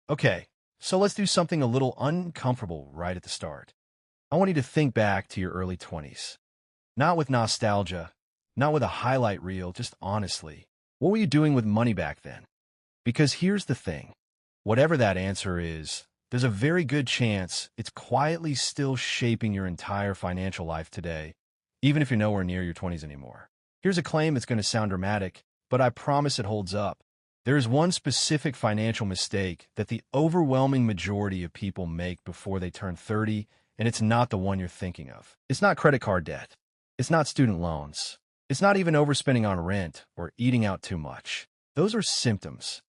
Okay, so let's do something a little uncomfortable right at the start. I want you to think back to your early 20s. Not with nostalgia, not with a highlight reel, just honestly. What were you doing with money back then? Because here's the thing. Whatever that answer is, there's a very good chance it's quietly still shaping your entire financial life today, even if you're nowhere near your 20s anymore. Here's a claim that's going to sound dramatic, but I promise it holds up. There is one specific financial mistake that the overwhelming majority of people make before they turn 30, and it's not the one you're thinking of. It's not credit card debt. It's not student loans. It's not even overspending on rent or eating out too much. Those are symptoms.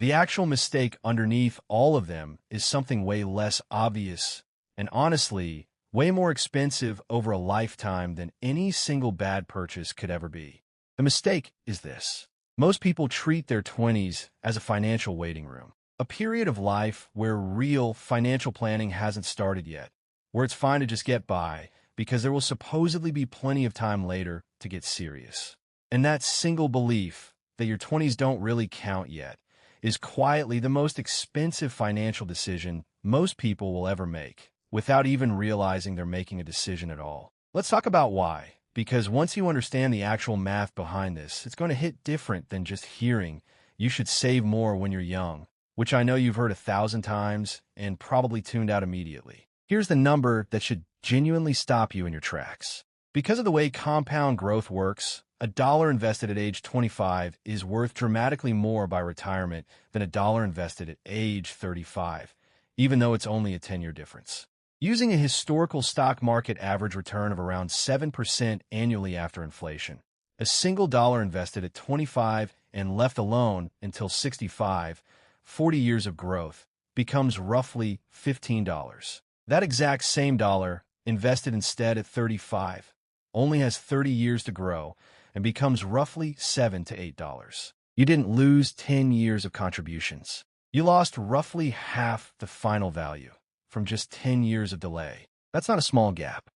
The actual mistake underneath all of them is something way less obvious and honestly, way more expensive over a lifetime than any single bad purchase could ever be. The mistake is this. Most people treat their 20s as a financial waiting room, a period of life where real financial planning hasn't started yet, where it's fine to just get by because there will supposedly be plenty of time later to get serious. And that single belief that your 20s don't really count yet is quietly the most expensive financial decision most people will ever make, without even realizing they're making a decision at all. Let's talk about why, because once you understand the actual math behind this, it's going to hit different than just hearing you should save more when you're young, which I know you've heard 1,000 times and probably tuned out immediately. Here's the number that should genuinely stop you in your tracks. Because of the way compound growth works, a dollar invested at age 25 is worth dramatically more by retirement than a dollar invested at age 35, even though it's only a 10-year difference. Using a historical stock market average return of around 7% annually after inflation, a single dollar invested at 25 and left alone until 65, 40 years of growth, becomes roughly $15. That exact same dollar, invested instead at 35, only has 30 years to grow and becomes roughly $7 to $8. You didn't lose 10 years of contributions. You lost roughly half the final value from just 10 years of delay. That's not a small gap.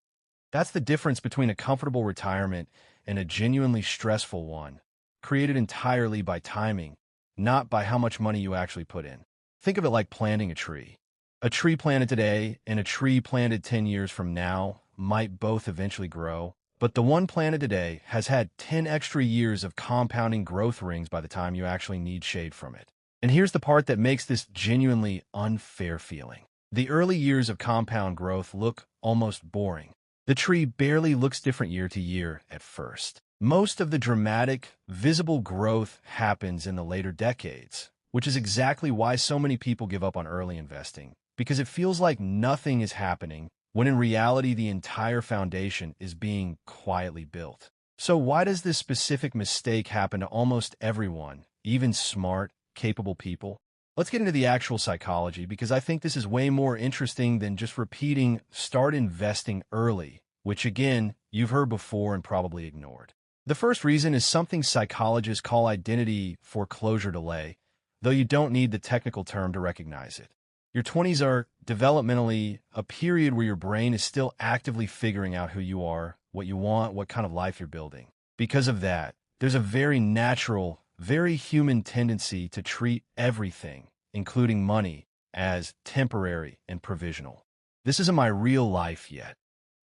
That's the difference between a comfortable retirement and a genuinely stressful one, created entirely by timing, not by how much money you actually put in. Think of it like planting a tree. A tree planted today and a tree planted 10 years from now might both eventually grow, but the one planted today has had 10 extra years of compounding growth rings by the time you actually need shade from it. And here's the part that makes this genuinely unfair feeling. The early years of compound growth look almost boring. The tree barely looks different year to year at first. Most of the dramatic, visible growth happens in the later decades, which is exactly why so many people give up on early investing, because it feels like nothing is happening when in reality the entire foundation is being quietly built. So why does this specific mistake happen to almost everyone, even smart, capable people? Let's get into the actual psychology, because I think this is way more interesting than just repeating start investing early, which again, you've heard before and probably ignored. The first reason is something psychologists call identity foreclosure delay, though you don't need the technical term to recognize it. Your 20s are developmentally a period where your brain is still actively figuring out who you are, what you want, what kind of life you're building. Because of that, there's a very natural, very human tendency to treat everything, including money, as temporary and provisional. This isn't my real life yet.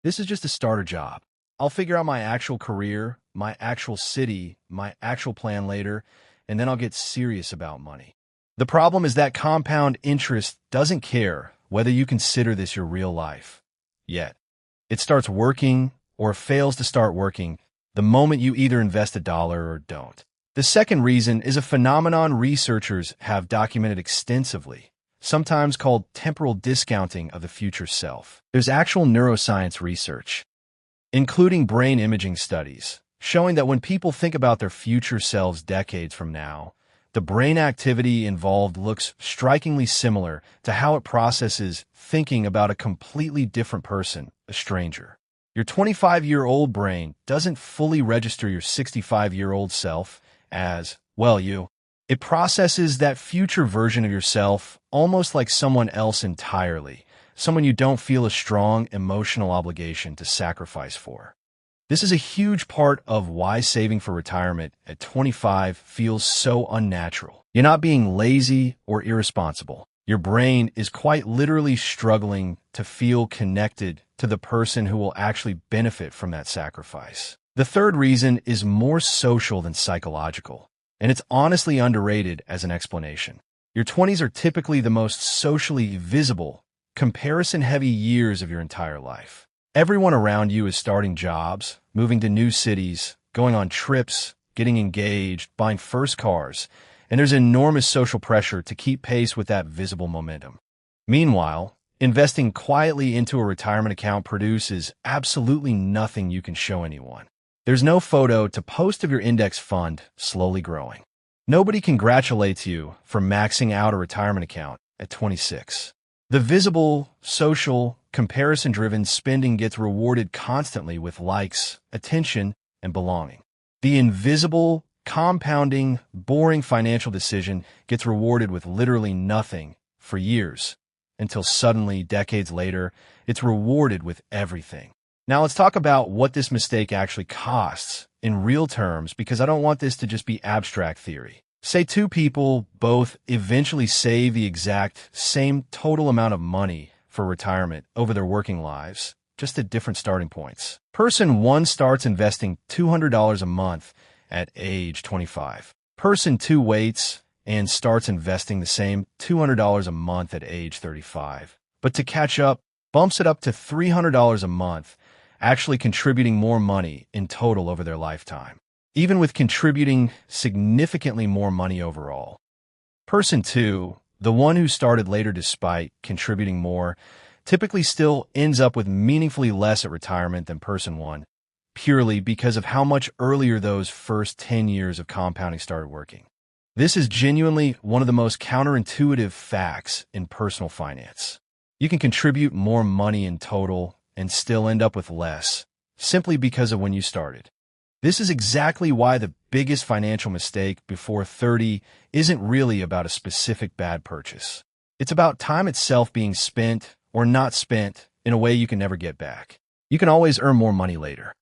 This is just a starter job. I'll figure out my actual career, my actual city, my actual plan later, and then I'll get serious about money. The problem is that compound interest doesn't care whether you consider this your real life yet. It starts working or fails to start working the moment you either invest a dollar or don't. The second reason is a phenomenon researchers have documented extensively, sometimes called temporal discounting of the future self. There's actual neuroscience research, including brain imaging studies, showing that when people think about their future selves decades from now, the brain activity involved looks strikingly similar to how it processes thinking about a completely different person, a stranger. Your 25-year-old brain doesn't fully register your 65-year-old self as, well, you. It processes that future version of yourself almost like someone else entirely, someone you don't feel a strong emotional obligation to sacrifice for. This is a huge part of why saving for retirement at 25 feels so unnatural. You're not being lazy or irresponsible. Your brain is quite literally struggling to feel connected to the person who will actually benefit from that sacrifice. The third reason is more social than psychological, and it's honestly underrated as an explanation. Your 20s are typically the most socially visible, comparison-heavy years of your entire life. Everyone around you is starting jobs, moving to new cities, going on trips, getting engaged, buying first cars, and there's enormous social pressure to keep pace with that visible momentum. Meanwhile, investing quietly into a retirement account produces absolutely nothing you can show anyone. There's no photo to post of your index fund slowly growing. Nobody congratulates you for maxing out a retirement account at 26. The visible, social, comparison-driven spending gets rewarded constantly with likes, attention, and belonging. The invisible, compounding, boring financial decision gets rewarded with literally nothing for years, until suddenly, decades later, it's rewarded with everything. Now let's talk about what this mistake actually costs in real terms, because I don't want this to just be abstract theory. Say two people both eventually save the exact same total amount of money for retirement over their working lives, just at different starting points. Person one starts investing $200 a month at age 25. Person two waits and starts investing the same $200 a month at age 35. But to catch up, bumps it up to $300 a month, actually contributing more money in total over their lifetime, even with contributing significantly more money overall. Person two, the one who started later despite contributing more, typically still ends up with meaningfully less at retirement than person one, purely because of how much earlier those first 10 years of compounding started working. This is genuinely one of the most counterintuitive facts in personal finance. You can contribute more money in total and still end up with less, simply because of when you started. This is exactly why the biggest financial mistake before 30 isn't really about a specific bad purchase. It's about time itself being spent or not spent in a way you can never get back. You can always earn more money later.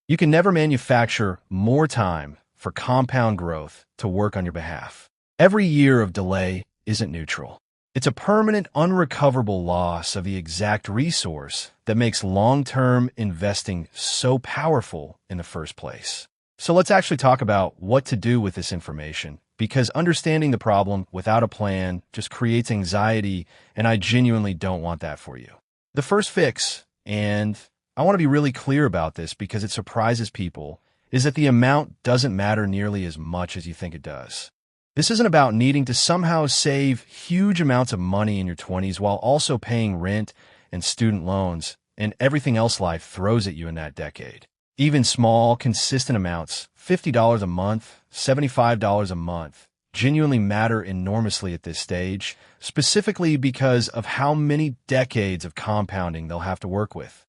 You can never manufacture more time for compound growth to work on your behalf. Every year of delay isn't neutral. It's a permanent, unrecoverable loss of the exact resource that makes long-term investing so powerful in the first place. So let's actually talk about what to do with this information, because understanding the problem without a plan just creates anxiety, and I genuinely don't want that for you. The first fix, and I want to be really clear about this because it surprises people, is that the amount doesn't matter nearly as much as you think it does. This isn't about needing to somehow save huge amounts of money in your 20s while also paying rent and student loans and everything else life throws at you in that decade. Even small, consistent amounts, $50 a month, $75 a month, genuinely matter enormously at this stage, specifically because of how many decades of compounding they'll have to work with.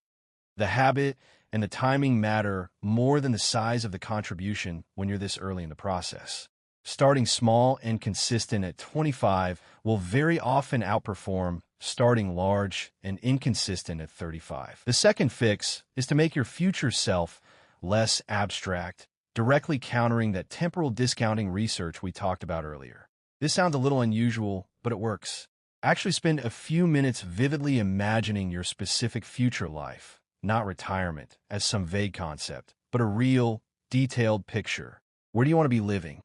The habit and the timing matter more than the size of the contribution when you're this early in the process. Starting small and consistent at 25 will very often outperform starting large and inconsistent at 35. The second fix is to make your future self less abstract, directly countering that temporal discounting research we talked about earlier. This sounds a little unusual, but it works. Actually spend a few minutes vividly imagining your specific future life, not retirement as some vague concept, but a real, detailed picture. Where do you want to be living?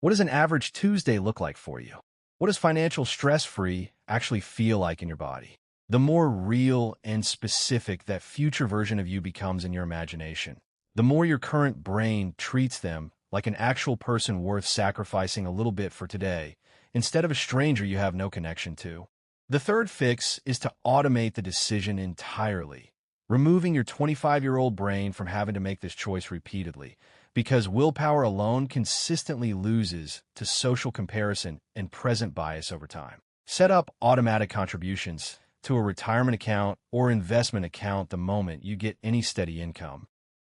What does an average Tuesday look like for you? What does financial stress-free actually feel like in your body? The more real and specific that future version of you becomes in your imagination, the more your current brain treats them like an actual person worth sacrificing a little bit for today, instead of a stranger you have no connection to. The third fix is to automate the decision entirely, removing your 25-year-old brain from having to make this choice repeatedly, because willpower alone consistently loses to social comparison and present bias over time. Set up automatic contributions to a retirement account or investment account the moment you get any steady income,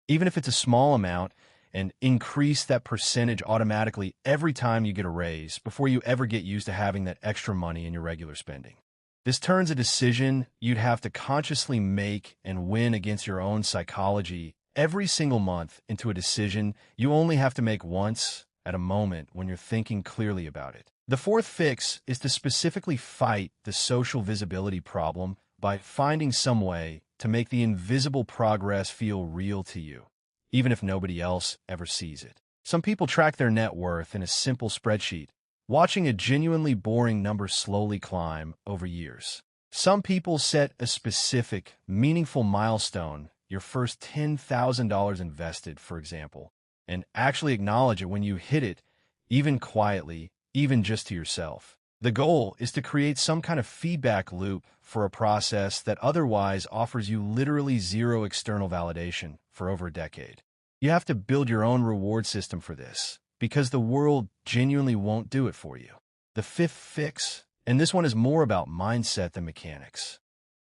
even if it's a small amount, and increase that percentage automatically every time you get a raise before you ever get used to having that extra money in your regular spending. This turns a decision you'd have to consciously make and win against your own psychology every single month into a decision you only have to make once at a moment when you're thinking clearly about it. The fourth fix is to specifically fight the social visibility problem by finding some way to make the invisible progress feel real to you, even if nobody else ever sees it. Some people track their net worth in a simple spreadsheet, watching a genuinely boring number slowly climb over years. Some people set a specific, meaningful milestone, your first $10,000 invested, for example, and actually acknowledge it when you hit it, even quietly, even just to yourself. The goal is to create some kind of feedback loop for a process that otherwise offers you literally zero external validation for over a decade. You have to build your own reward system for this, because the world genuinely won't do it for you. The fifth fix, and this one is more about mindset than mechanics,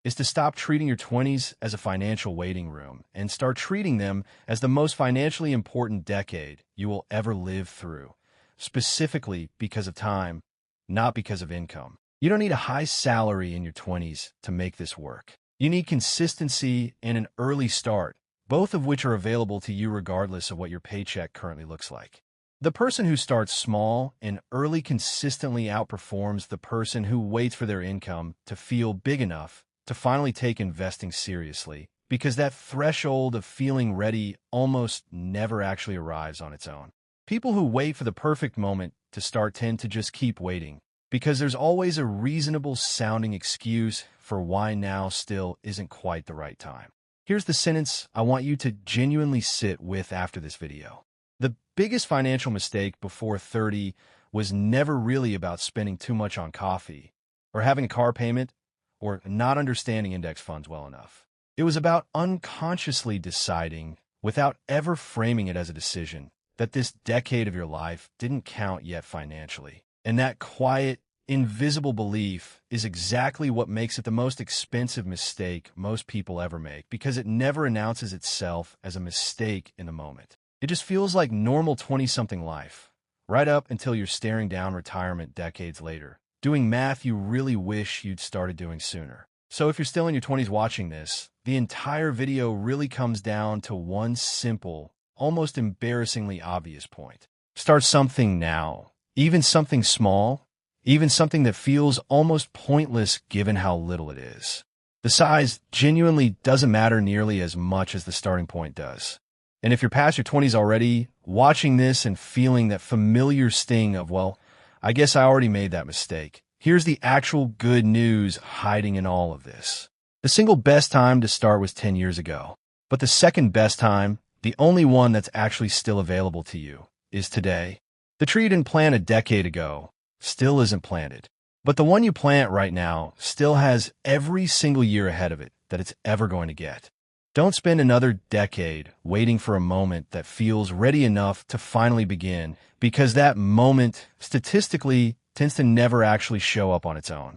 is to stop treating your 20s as a financial waiting room and start treating them as the most financially important decade you will ever live through, specifically because of time, not because of income. You don't need a high salary in your 20s to make this work. You need consistency and an early start, both of which are available to you regardless of what your paycheck currently looks like. The person who starts small and early consistently outperforms the person who waits for their income to feel big enough to finally take investing seriously, because that threshold of feeling ready almost never actually arrives on its own. People who wait for the perfect moment to start tend to just keep waiting, because there's always a reasonable sounding excuse for why now still isn't quite the right time. Here's the sentence I want you to genuinely sit with after this video. The biggest financial mistake before 30 was never really about spending too much on coffee, or having a car payment, or not understanding index funds well enough. It was about unconsciously deciding, without ever framing it as a decision, that this decade of your life didn't count yet financially. And that quiet, invisible belief is exactly what makes it the most expensive mistake most people ever make, because it never announces itself as a mistake in the moment. It just feels like normal 20-something life, right up until you're staring down retirement decades later, doing math you really wish you'd started doing sooner. So if you're still in your 20s watching this, the entire video really comes down to one simple, almost embarrassingly obvious point. Start something now, even something small, even something that feels almost pointless given how little it is. The size genuinely doesn't matter nearly as much as the starting point does. And if you're past your 20s already, watching this and feeling that familiar sting of, well, I guess I already made that mistake, here's the actual good news hiding in all of this. The single best time to start was 10 years ago. But the second best time, the only one that's actually still available to you, is today. The tree you didn't plant a decade ago still isn't planted. But the one you plant right now still has every single year ahead of it that it's ever going to get. Don't spend another decade waiting for a moment that feels ready enough to finally begin, because that moment, statistically, tends to never actually show up on its own.